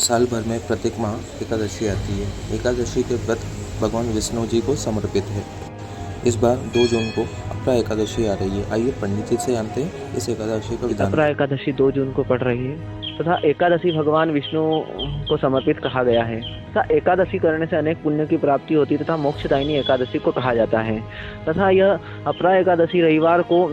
साल भर में प्रत्येक माह एकादशी आती है। एकादशी के व्रत भगवान विष्णु जी को समर्पित है। इस बार 2 जून को अपरा एकादशी आ रही है। आइए पंडित जी से जानते हैं इस एकादशी का विधान। अपरा एकादशी 2 जून को पड़ रही है तथा एकादशी भगवान विष्णु को समर्पित कहा गया है तथा एकादशी करने से अनेक पुण्य की प्राप्ति होती है तथा मोक्षदायिनी एकादशी को कहा जाता है तथा यह अपरा एकादशी रविवार को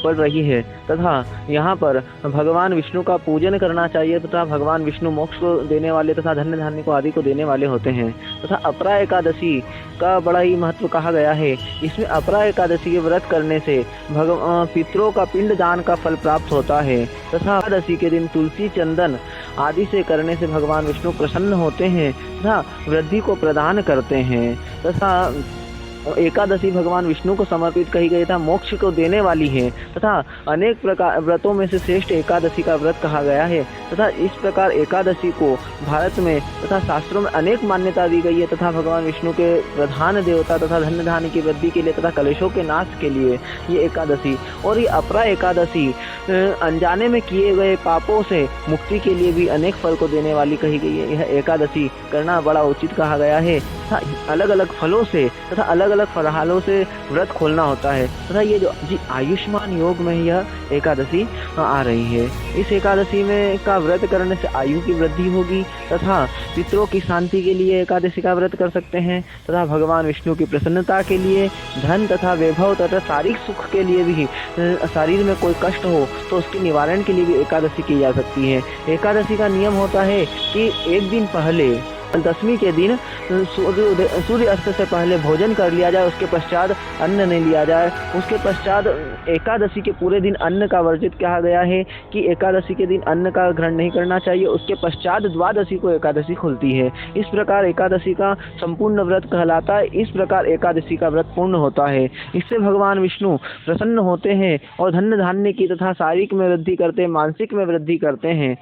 पड़ रही है तथा यहाँ पर भगवान विष्णु का पूजन करना चाहिए तथा भगवान विष्णु मोक्ष को देने वाले तथा धन्य धान्य को आदि को देने वाले होते हैं तथा अपरा एकादशी का बड़ा ही महत्व कहा गया है। इसमें अपरा एकादशी के व्रत करने से पितरों का पिंड दान का फल प्राप्त होता है तथा एकादशी के दिन तुलसी चंदन आदि से करने से भगवान विष्णु प्रसन्न होते हैं तथा वृद्धि को प्रदान करते हैं तथा एकादशी भगवान विष्णु को समर्पित कही गई था, मोक्ष को देने वाली है तथा अनेक प्रकार व्रतों में से श्रेष्ठ एकादशी का व्रत कहा गया है तथा इस प्रकार एकादशी को भारत में तथा शास्त्रों में अनेक मान्यता दी गई है तथा भगवान विष्णु के प्रधान देवता तथा धन्य धान्य की वृद्धि के लिए तथा कलेशों के नाश के लिए ये एकादशी और ये अपरा एकादशी अनजाने में किए गए पापों से मुक्ति के लिए भी अनेक फल को देने वाली कही गई है। यह एकादशी करना बड़ा उचित कहा गया है तथा अलग अलग फलों से तथा अलग अलग फलहारों से व्रत खोलना होता है तथा ये जो आयुष्मान योग में यह एकादशी आ रही है। इस एकादशी में का व्रत करने से आयु की वृद्धि होगी तथा पितरों की शांति के लिए एकादशी का व्रत कर सकते हैं तथा भगवान विष्णु की प्रसन्नता के लिए, धन तथा वैभव तथा शारीरिक सुख के लिए भी, शरीर में कोई कष्ट हो तो उसके निवारण के लिए भी एकादशी की जा सकती है। एकादशी का नियम होता है कि एक दिन पहले दशमी के दिन सूर्य अस्त से पहले भोजन कर लिया जाए, उसके पश्चात अन्न नहीं लिया जाए। उसके पश्चात एकादशी के पूरे दिन अन्न का वर्जित कहा गया है कि एकादशी के दिन अन्न का ग्रहण नहीं करना चाहिए। उसके पश्चात द्वादशी को एकादशी खुलती है। इस प्रकार एकादशी का संपूर्ण व्रत कहलाता है। इस प्रकार एकादशी का व्रत पूर्ण होता है। इससे भगवान विष्णु प्रसन्न होते हैं और धन्य धान्य की तथा शारीरिक में वृद्धि करते हैं, मानसिक में वृद्धि करते हैं।